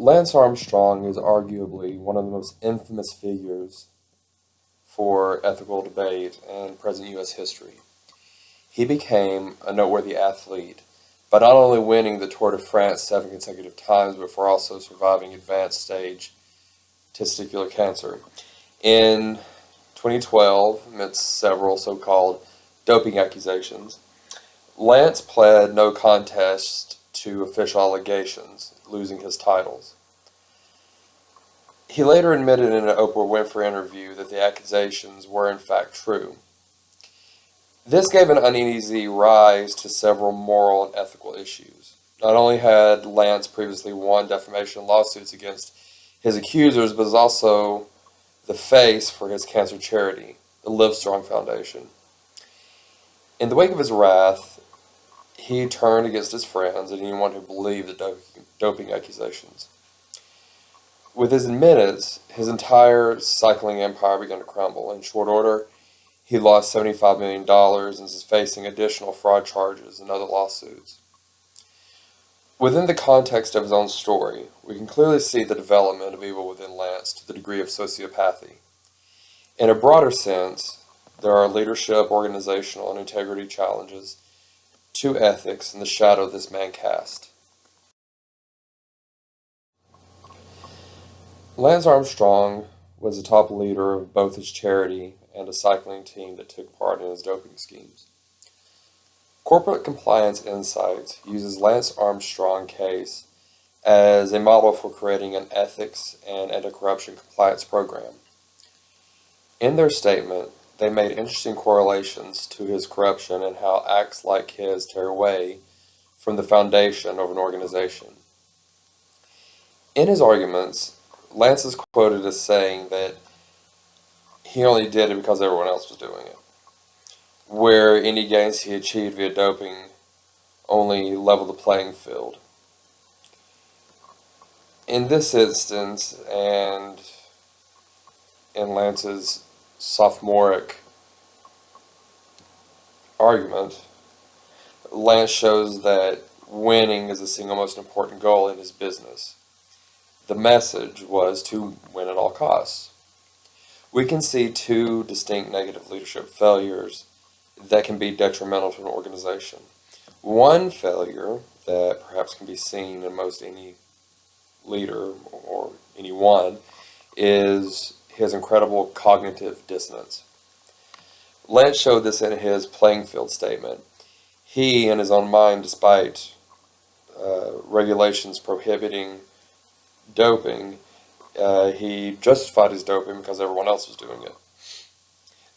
Lance Armstrong is arguably one of the most infamous figures for ethical debate in present U.S. history. He became a noteworthy athlete by not only winning the Tour de France 7 consecutive times, but for also surviving advanced stage testicular cancer. In 2012, amidst several so-called doping accusations, Lance pled no contest to official allegations, losing his titles. He later admitted in an Oprah Winfrey interview that the accusations were in fact true. This gave an uneasy rise to several moral and ethical issues. Not only had Lance previously won defamation lawsuits against his accusers, but was also the face for his cancer charity, the Livestrong Foundation. In the wake of his wrath, he turned against his friends and anyone who believed the doping accusations. With his admittance, his entire cycling empire began to crumble. In short order, he lost $75 million and is facing additional fraud charges and other lawsuits. Within the context of his own story, we can clearly see the development of evil within Lance to the degree of sociopathy. In a broader sense, there are leadership, organizational, and integrity challenges to ethics in the shadow this man cast. Lance Armstrong was a top leader of both his charity and a cycling team that took part in his doping schemes. Corporate Compliance Insights uses Lance Armstrong case as a model for creating an ethics and anti-corruption compliance program. In their statement, they made interesting correlations to his corruption and how acts like his tear away from the foundation of an organization. In his arguments, Lance is quoted as saying that he only did it because everyone else was doing it, where any gains he achieved via doping only leveled the playing field. In this instance, and in Lance's sophomoric argument, Lance shows that winning is the single most important goal in his business. The message was to win at all costs. We can see two distinct negative leadership failures that can be detrimental to an organization. One failure that perhaps can be seen in most any leader or anyone is his incredible cognitive dissonance. Lance showed this in his playing field statement. He, in his own mind, despite regulations prohibiting doping, he justified his doping because everyone else was doing it.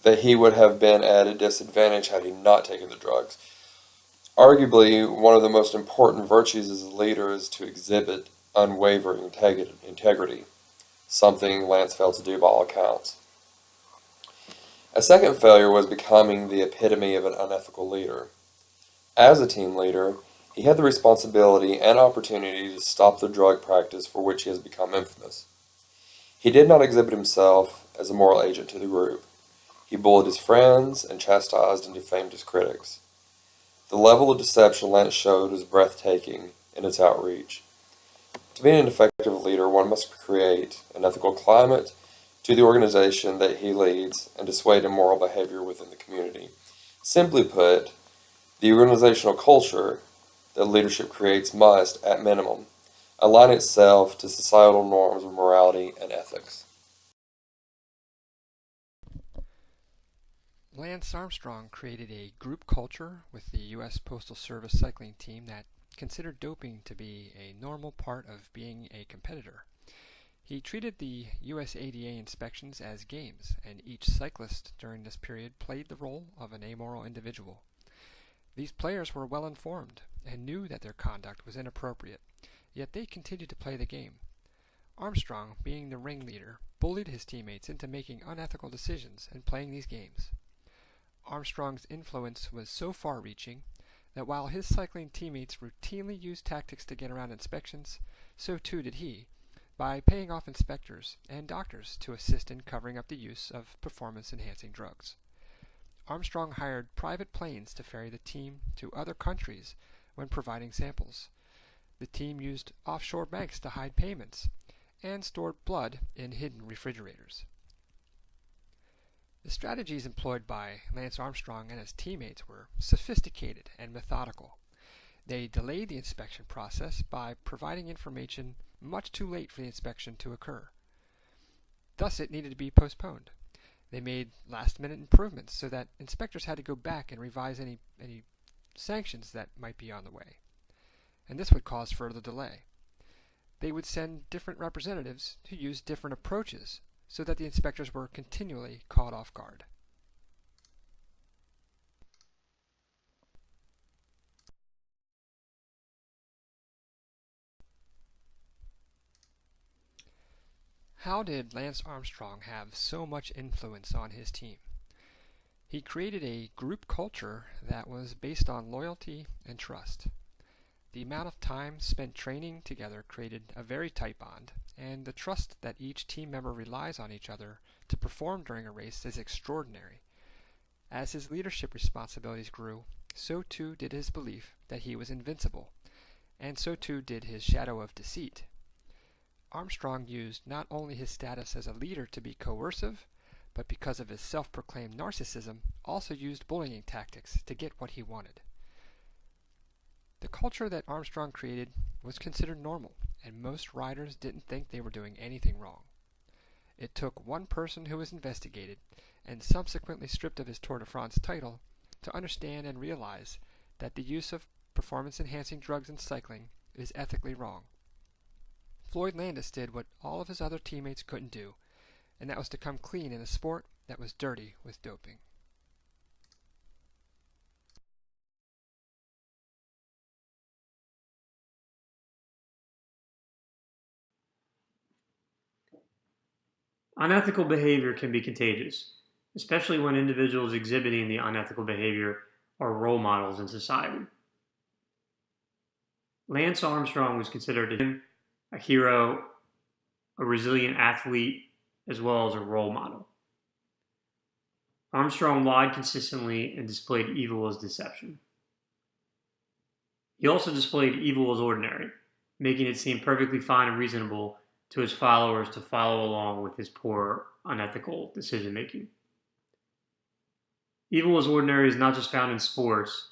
That he would have been at a disadvantage had he not taken the drugs. Arguably, one of the most important virtues as a leader is to exhibit unwavering integrity, something Lance failed to do by all accounts. A second failure was becoming the epitome of an unethical leader. As a team leader, he had the responsibility and opportunity to stop the drug practice for which he has become infamous. He did not exhibit himself as a moral agent to the group. He bullied his friends and chastised and defamed his critics. The level of deception Lance showed was breathtaking in its outreach. To be an effective leader, one must create an ethical climate to the organization that he leads and dissuade immoral behavior within the community. Simply put, the organizational culture that leadership creates must, at minimum, align itself to societal norms of morality and ethics. Lance Armstrong created a group culture with the U.S. Postal Service cycling team that considered doping to be a normal part of being a competitor. He treated the USADA inspections as games, and each cyclist during this period played the role of an amoral individual. These players were well informed and knew that their conduct was inappropriate, yet they continued to play the game. Armstrong, being the ringleader, bullied his teammates into making unethical decisions and playing these games. Armstrong's influence was so far-reaching that while his cycling teammates routinely used tactics to get around inspections, so too did he, by paying off inspectors and doctors to assist in covering up the use of performance-enhancing drugs. Armstrong hired private planes to ferry the team to other countries when providing samples. The team used offshore banks to hide payments and stored blood in hidden refrigerators. The strategies employed by Lance Armstrong and his teammates were sophisticated and methodical. They delayed the inspection process by providing information much too late for the inspection to occur. Thus, it needed to be postponed. They made last-minute improvements so that inspectors had to go back and revise any sanctions that might be on the way. And this would cause further delay. They would send different representatives who used different approaches so that the inspectors were continually caught off guard. How did Lance Armstrong have so much influence on his team? He created a group culture that was based on loyalty and trust. The amount of time spent training together created a very tight bond, and the trust that each team member relies on each other to perform during a race is extraordinary. As his leadership responsibilities grew, so too did his belief that he was invincible, and so too did his shadow of deceit. Armstrong used not only his status as a leader to be coercive, but because of his self-proclaimed narcissism, also used bullying tactics to get what he wanted. The culture that Armstrong created was considered normal, and most riders didn't think they were doing anything wrong. It took one person who was investigated and subsequently stripped of his Tour de France title to understand and realize that the use of performance-enhancing drugs in cycling is ethically wrong. Floyd Landis did what all of his other teammates couldn't do, and that was to come clean in a sport that was dirty with doping. Unethical behavior can be contagious, especially when individuals exhibiting the unethical behavior are role models in society. Lance Armstrong was considered a hero, a resilient athlete, as well as a role model. Armstrong lied consistently and displayed evil as deception. He also displayed evil as ordinary, making it seem perfectly fine and reasonable to his followers to follow along with his poor, unethical decision-making. Evil as ordinary is not just found in sports,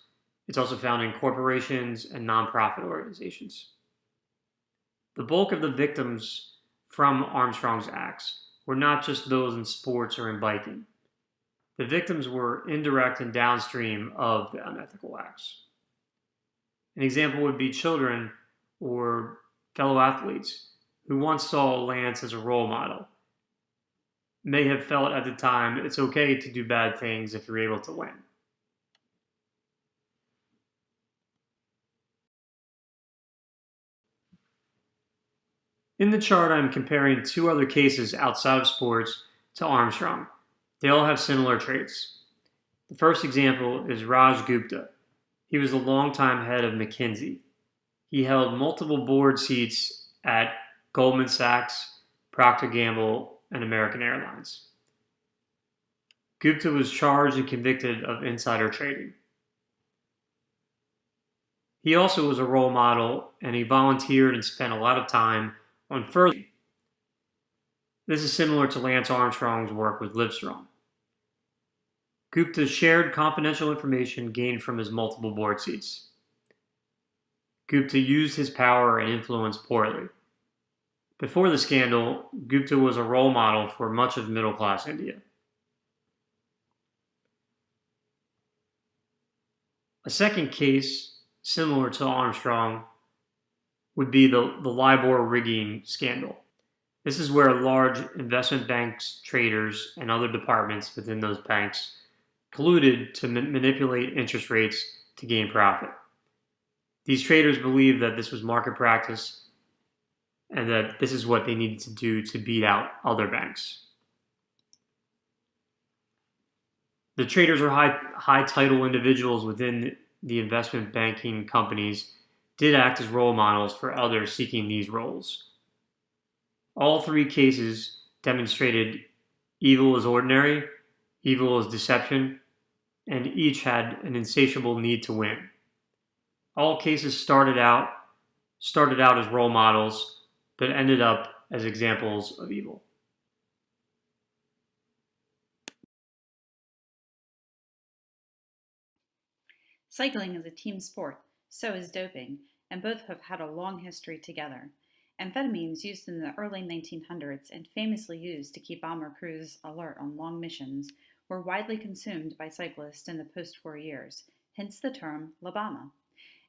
it's also found in corporations and nonprofit organizations. The bulk of the victims from Armstrong's acts were not just those in sports or in biking. The victims were indirect and downstream of the unethical acts. An example would be children or fellow athletes who once saw Lance as a role model, may have felt at the time it's okay to do bad things if you're able to win. In the chart, I'm comparing two other cases outside of sports to Armstrong. They all have similar traits. The first example is Raj Gupta. He was a longtime head of McKinsey. He held multiple board seats at Goldman Sachs, Procter & Gamble, and American Airlines. Gupta was charged and convicted of insider trading. He also was a role model, and he volunteered and spent a lot of time on further. This is similar to Lance Armstrong's work with Livestrong. Gupta shared confidential information gained from his multiple board seats. Gupta used his power and influence poorly. Before the scandal, Gupta was a role model for much of middle-class India. A second case, similar to Armstrong, would be the LIBOR rigging scandal. This is where large investment banks, traders, and other departments within those banks colluded to manipulate interest rates to gain profit. These traders believed that this was market practice and that this is what they needed to do to beat out other banks. The traders are high title individuals within the investment banking companies did act as role models for others seeking these roles. All three cases demonstrated evil is ordinary, evil is deception, and each had an insatiable need to win. All cases started out started out as role models, but ended up as examples of evil. Cycling is a team sport, so is doping, and both have had a long history together. Amphetamines used in the early 1900s and famously used to keep bomber crews alert on long missions were widely consumed by cyclists in the post-war years, hence the term La Bama.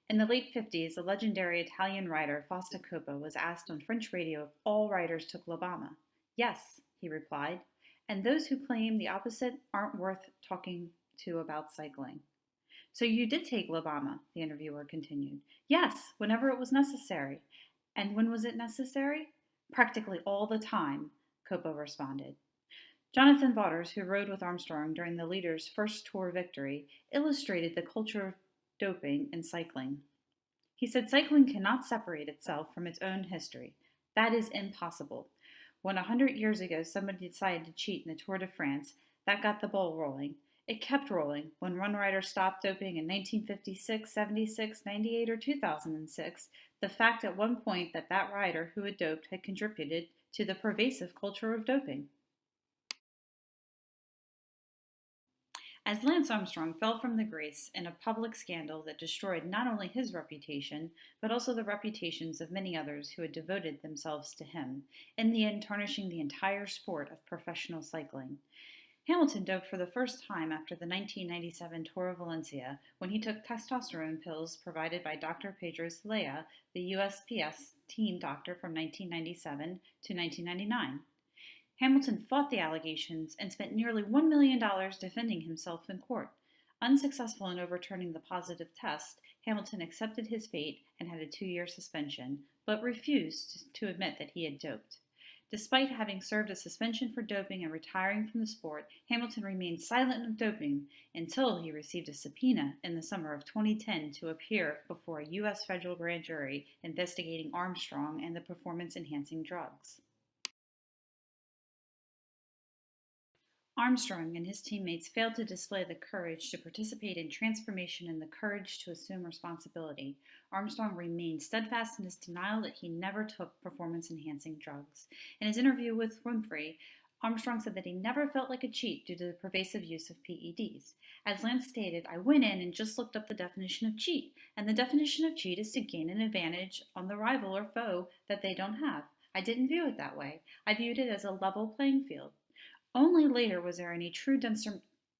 In the late 50s, the legendary Italian writer Fausto Coppa was asked on French radio if all riders took La Bama. Yes, he replied, and those who claim the opposite aren't worth talking to about cycling. So you did take La Bama, the interviewer continued. Yes, whenever it was necessary. And when was it necessary? Practically all the time, Coppa responded. Jonathan Vaughters, who rode with Armstrong during the leader's first tour victory, illustrated the culture of doping in cycling. He said cycling cannot separate itself from its own history. That is impossible. When 100 years ago somebody decided to cheat in the Tour de France, that got the ball rolling. It kept rolling when one rider stopped doping in 1956, 76, 98, or 2006. The fact at one point that that rider who had doped had contributed to the pervasive culture of doping. As Lance Armstrong fell from the grace in a public scandal that destroyed not only his reputation, but also the reputations of many others who had devoted themselves to him, in the end tarnishing the entire sport of professional cycling. Hamilton doped for the first time after the 1997 Tour of Valencia when he took testosterone pills provided by Dr. Pedro Celaya, the USPS team doctor from 1997 to 1999. Hamilton fought the allegations and spent nearly $1 million defending himself in court. Unsuccessful in overturning the positive test, Hamilton accepted his fate and had a 2-year suspension, but refused to admit that he had doped. Despite having served a suspension for doping and retiring from the sport, Hamilton remained silent on doping until he received a subpoena in the summer of 2010 to appear before a U.S. federal grand jury investigating Armstrong and the performance-enhancing drugs. Armstrong and his teammates failed to display the courage to participate in transformation and the courage to assume responsibility. Armstrong remained steadfast in his denial that he never took performance-enhancing drugs. In his interview with Winfrey, Armstrong said that he never felt like a cheat due to the pervasive use of PEDs. As Lance stated, I went in and just looked up the definition of cheat, and the definition of cheat is to gain an advantage on the rival or foe that they don't have. I didn't view it that way. I viewed it as a level playing field. Only later was there any true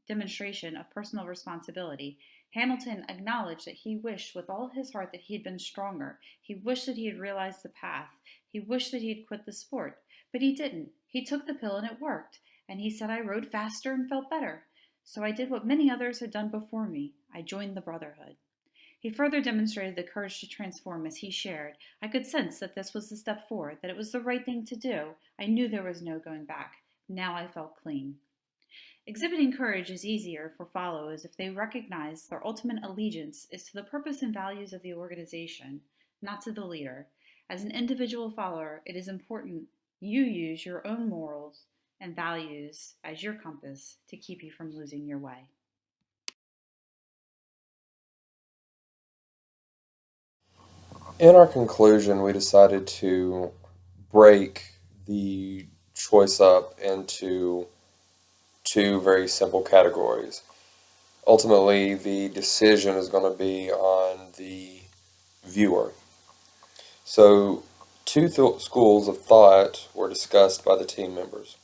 demonstration of personal responsibility. Hamilton acknowledged that he wished with all his heart that he had been stronger. He wished that he had realized the path. He wished that he had quit the sport. But he didn't. He took the pill and it worked. And he said, I rode faster and felt better. So I did what many others had done before me. I joined the Brotherhood. He further demonstrated the courage to transform as he shared. I could sense that this was the step forward, that it was the right thing to do. I knew there was no going back. Now I felt clean. Exhibiting courage is easier for followers if they recognize their ultimate allegiance is to the purpose and values of the organization, not to the leader. As an individual follower, it is important you use your own morals and values as your compass to keep you from losing your way. In our conclusion, we decided to break the choice up into two very simple categories. Ultimately, the decision is going to be on the viewer. So, two schools of thought were discussed by the team members.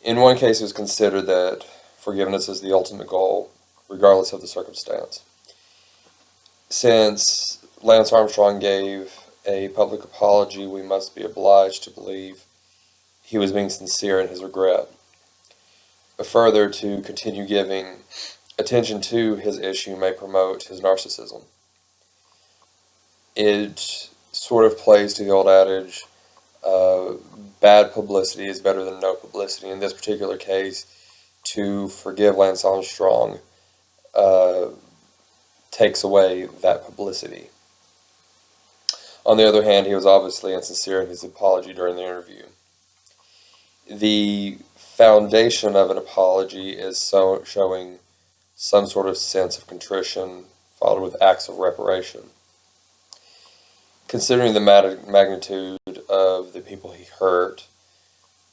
In one case, it was considered that forgiveness is the ultimate goal, regardless of the circumstance. Since Lance Armstrong gave a public apology, we must be obliged to believe he was being sincere in his regret. Further, to continue giving attention to his issue may promote his narcissism. It sort of plays to the old adage, bad publicity is better than no publicity. In this particular case, to forgive Lance Armstrong takes away that publicity. On the other hand, he was obviously insincere in his apology during the interview. The foundation of an apology is showing some sort of sense of contrition followed with acts of reparation. considering the magnitude of the people he hurt,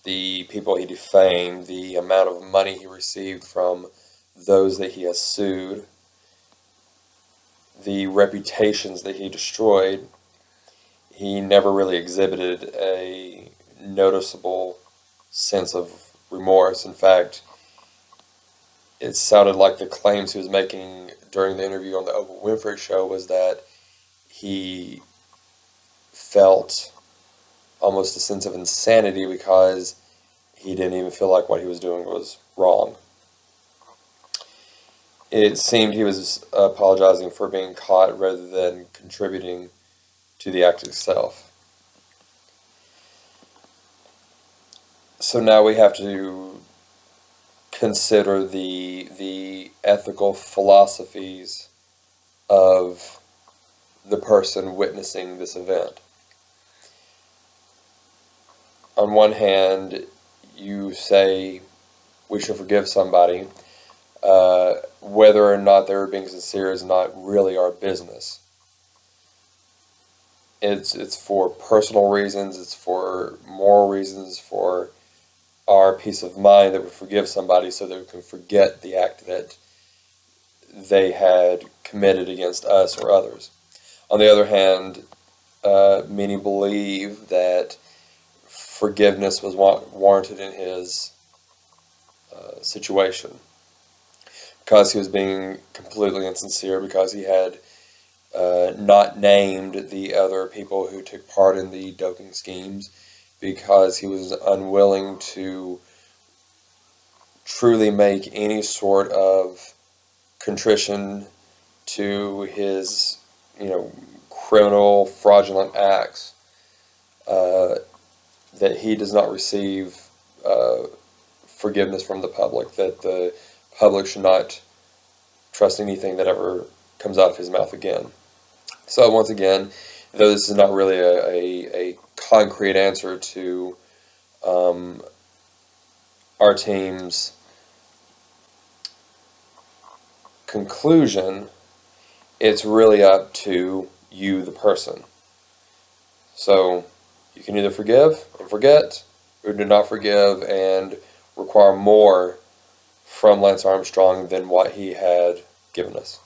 the people he defamed, the amount of money he received from those that he has sued, the reputations that he destroyed, he never really exhibited a noticeable sense of remorse. In fact, it sounded like the claims he was making during the interview on the Oprah Winfrey Show was that he felt almost a sense of insanity because he didn't even feel like what he was doing was wrong. It seemed he was apologizing for being caught rather than contributing to the act itself. So now we have to consider the ethical philosophies of the person witnessing this event. On one hand, you say we should forgive somebody. Whether or not they were being sincere is not really our business. It's for personal reasons, it's for moral reasons, for our peace of mind that we forgive somebody so that we can forget the act that they had committed against us or others. On the other hand, many believe that forgiveness was warranted in his situation because he was being completely insincere, because he had not named the other people who took part in the doping schemes, because he was unwilling to truly make any sort of contrition to his, criminal, fraudulent acts, that he does not receive forgiveness from the public, that the public should not trust anything that ever comes out of his mouth again. So once again, though this is not really a concrete answer to our team's conclusion, it's really up to you, the person. So you can either forgive and forget, or do not forgive and require more from Lance Armstrong than what he had given us.